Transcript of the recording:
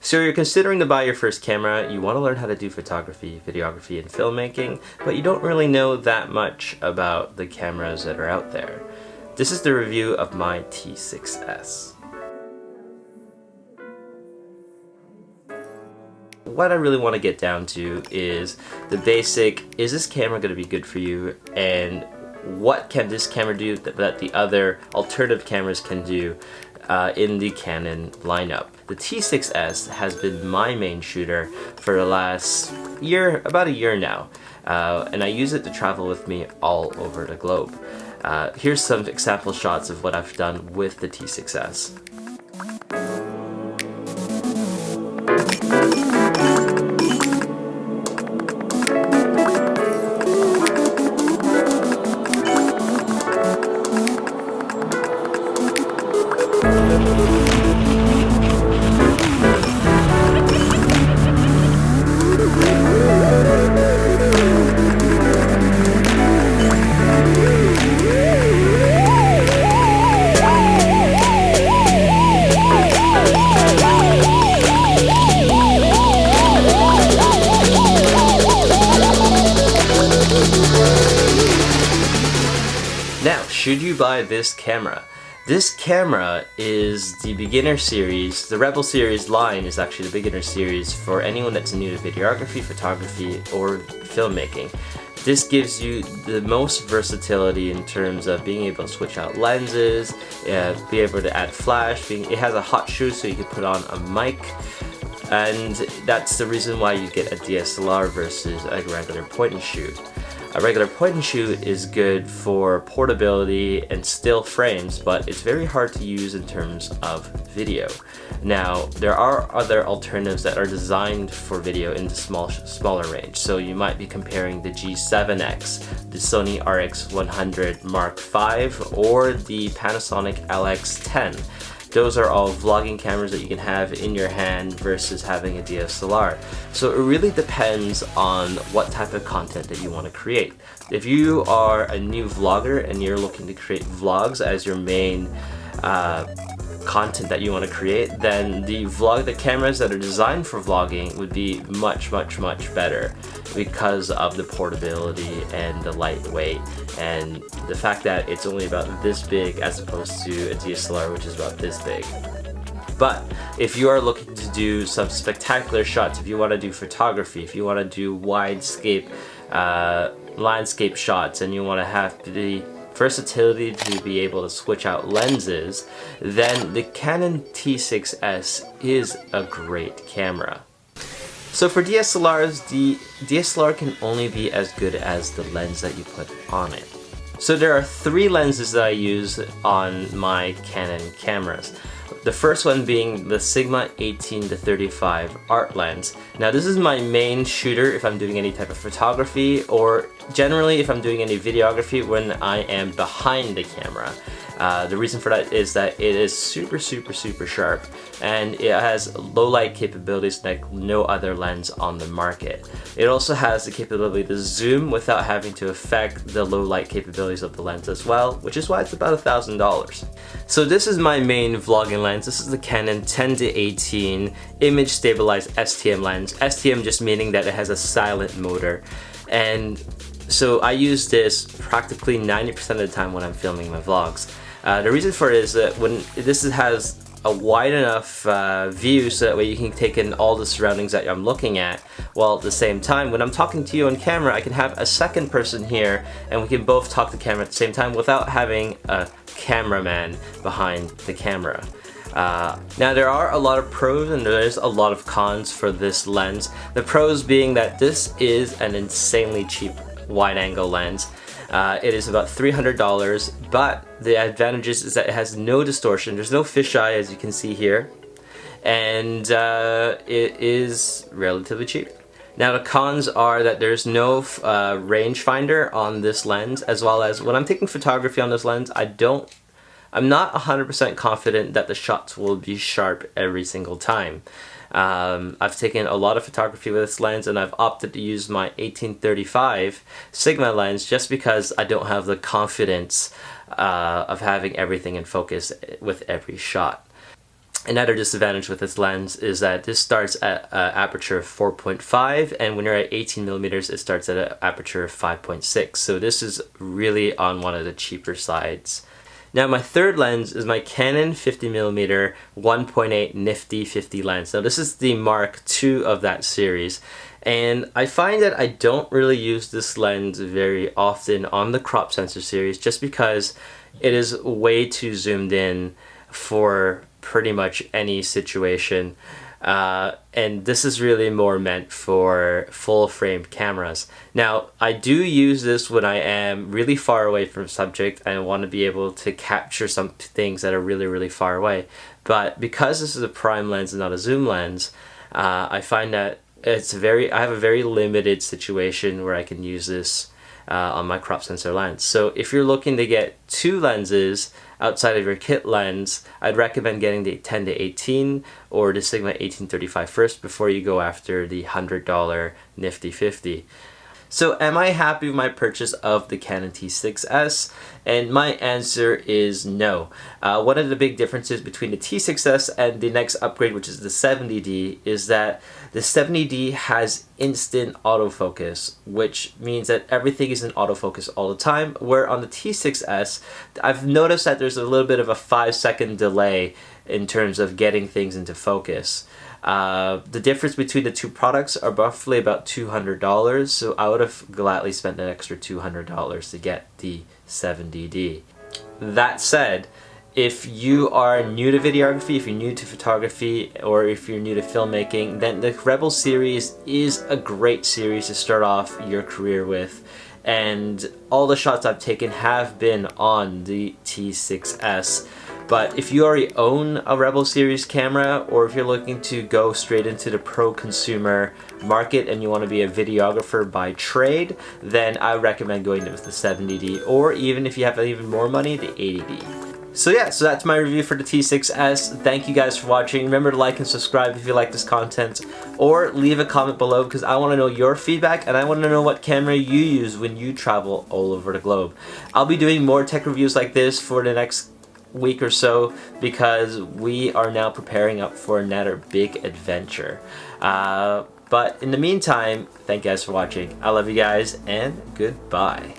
So you're considering to buy your first camera, you want to learn how to do photography, videography, and filmmaking, but you don't really know that much about the cameras that are out there. This is the review of my T6S. What I really want to get down to is the basic, is this camera going to be good for you, and what can this camera do that the other alternative cameras can do in the Canon lineup. The T6S has been my main shooter for the last year, about a year now, and I use it to travel with me all over the globe. Here's some example shots of what I've done with the T6S. Now, should you buy this camera? This camera is the beginner series. The Rebel series line is actually the beginner series for anyone that's new to videography, photography, or filmmaking. This gives you the most versatility in terms of being able to switch out lenses, be able to add flash. It has a hot shoe so you can put on a mic, and that's the reason why you get a DSLR versus a regular point and shoot. A regular point and shoot is good for portability and still frames, but it's very hard to use in terms of video. Now, there are other alternatives that are designed for video in the smaller range. So you might be comparing the G7X, the Sony RX100 Mark V, or the Panasonic LX10. Those are all vlogging cameras that you can have in your hand versus having a DSLR. So it really depends on what type of content that you want to create. If you are a new vlogger and you're looking to create vlogs as your main content that you want to create, then the cameras that are designed for vlogging would be much better because of the portability and the lightweight and the fact that it's only about this big as opposed to a DSLR which is about this big. But if you are looking to do some spectacular shots, if you want to do photography, if you want to do wide-scape landscape shots, and you want to have the versatility to be able to switch out lenses, then the Canon T6S is a great camera. So for DSLRs, the DSLR can only be as good as the lens that you put on it. So there are three lenses that I use on my Canon cameras. The first one being the Sigma 18-35 art lens. Now this is my main shooter if I'm doing any type of photography, or generally if I'm doing any videography when I am behind the camera. The reason for that is that it is super sharp, and it has low light capabilities like no other lens on the market. It also has the capability to zoom without having to affect the low light capabilities of the lens as well, which is why it's about $1,000. So this is my main vlogging lens. This is the Canon 10-18 image stabilized STM lens. STM just meaning that it has a silent motor, and so I use this practically 90% of the time when I'm filming my vlogs. The reason for it is that when this has a wide enough view so that way you can take in all the surroundings that I'm looking at, while at the same time when I'm talking to you on camera I can have a second person here and we can both talk to camera at the same time without having a cameraman behind the camera. Now there are a lot of pros and there's a lot of cons for this lens. The pros being that this is an insanely cheap wide-angle lens. It is about $300, but the advantages is that it has no distortion. There's no fisheye, as you can see here, and it is relatively cheap. Now the cons are that there's no rangefinder on this lens, as well as when I'm taking photography on this lens, I'm not 100% confident that the shots will be sharp every single time. I've taken a lot of photography with this lens, and I've opted to use my 18-35 Sigma lens just because I don't have the confidence of having everything in focus with every shot. Another disadvantage with this lens is that this starts at an aperture of 4.5, and when you're at 18 millimeters, it starts at an aperture of 5.6. So this is really on one of the cheaper sides. Now my third lens is my Canon 50mm 1.8 nifty 50 lens. Now this is the Mark II of that series, and I find that I don't really use this lens very often on the crop sensor series just because it is way too zoomed in for pretty much any situation. And this is really more meant for full frame cameras. Now, I do use this when I am really far away from subject and want to be able to capture some things that are really far away. But because this is a prime lens and not a zoom lens, I find that I have a very limited situation where I can use this on my crop sensor lens. So if you're looking to get two lenses outside of your kit lens, I'd recommend getting the 10-18 or the Sigma 1835 first before you go after the $100 nifty 50. So am I happy with my purchase of the Canon T6S? And my answer is no. One of the big differences between the T6S and the next upgrade, which is the 70D, is that the 70D has instant autofocus, which means that everything is in autofocus all the time, where on the T6S, I've noticed that there's a little bit of a 5-second delay in terms of getting things into focus. The difference between the two products are roughly about $200, so I would have gladly spent an extra $200 to get the 70D. That said, if you are new to videography, if you're new to photography, or if you're new to filmmaking, then the Rebel series is a great series to start off your career with. And all the shots I've taken have been on the T6S. But if you already own a Rebel series camera, or if you're looking to go straight into the pro consumer market and you want to be a videographer by trade, then I recommend going with the 70D, or even if you have even more money, the 80D. So yeah, so that's my review for the T6S. Thank you guys for watching. Remember to like and subscribe if you like this content, or leave a comment below because I want to know your feedback and I want to know what camera you use when you travel all over the globe. I'll be doing more tech reviews like this for the next week or so because we are now preparing up for another big adventure. But in the meantime, thank you guys for watching. I love you guys and goodbye.